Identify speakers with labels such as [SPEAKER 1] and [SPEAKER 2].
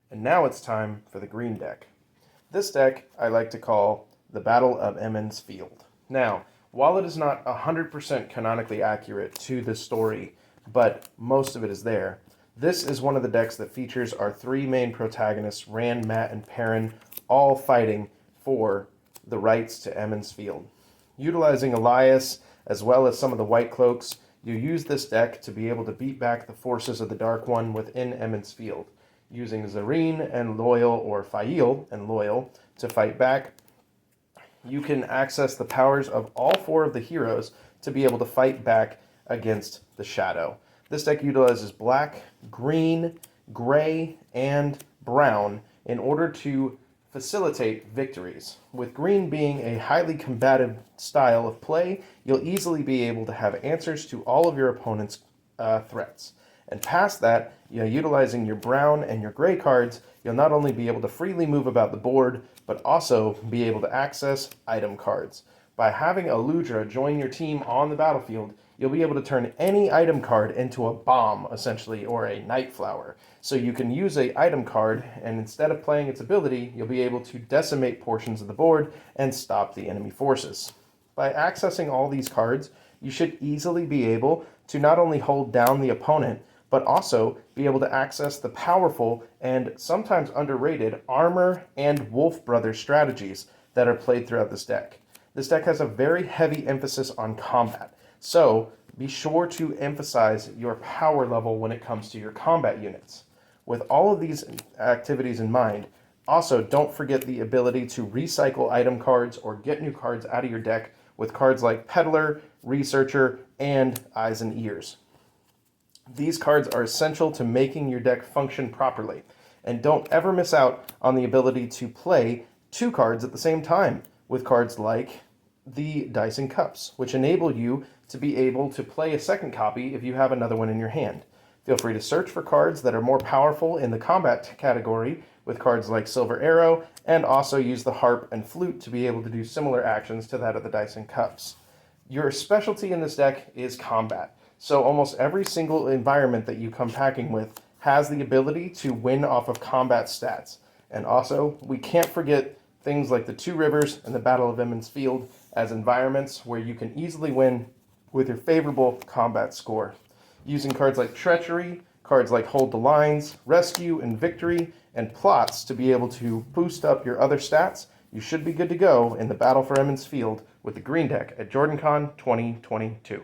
[SPEAKER 1] And now it's time for the green deck. This deck I like to call the Battle of Emond's Field. Now, while it is not 100% canonically accurate to the story, but most of it is there, this is one of the decks that features our three main protagonists, Rand, Matt, and Perrin, all fighting for the rights to Emond's Field. Utilizing Elias, as well as some of the White Cloaks, you use this deck to be able to beat back the forces of the Dark One within Emond's Field, using Zareen and Loyal, or Fail and Loyal, to fight back. You can access the powers of all four of the heroes to be able to fight back against the Shadow. This deck utilizes black, green, gray, and brown in order to facilitate victories. With green being a highly combative style of play, you'll easily be able to have answers to all of your opponent's threats. And past that, utilizing your brown and your gray cards, you'll not only be able to freely move about the board, but also be able to access item cards. By having Aludra join your team on the battlefield, you'll be able to turn any item card into a bomb, essentially, or a night flower. So you can use an item card, and instead of playing its ability, you'll be able to decimate portions of the board and stop the enemy forces. By accessing all these cards, you should easily be able to not only hold down the opponent, but also be able to access the powerful and sometimes underrated Armor and Wolf Brothers strategies that are played throughout this deck. This deck has a very heavy emphasis on combat, so be sure to emphasize your power level when it comes to your combat units. With all of these activities in mind, also don't forget the ability to recycle item cards or get new cards out of your deck with cards like Peddler, Researcher, and Eyes and Ears. These cards are essential to making your deck function properly, and don't ever miss out on the ability to play two cards at the same time with cards like the Dice and Cups, which enable you to be able to play a second copy if you have another one in your hand. Feel free to search for cards that are more powerful in the combat category with cards like Silver Arrow, and also use the Harp and Flute to be able to do similar actions to that of the Dice and Cups. Your specialty in this deck is combat. So almost every single environment that you come packing with has the ability to win off of combat stats. And also, we can't forget things like the Two Rivers and the Battle of Emond's Field as environments where you can easily win with your favorable combat score. Using cards like Treachery, cards like Hold the Lines, Rescue, and Victory, and Plots to be able to boost up your other stats, you should be good to go in the Battle for Emond's Field with the Green Deck at Jordancon 2022.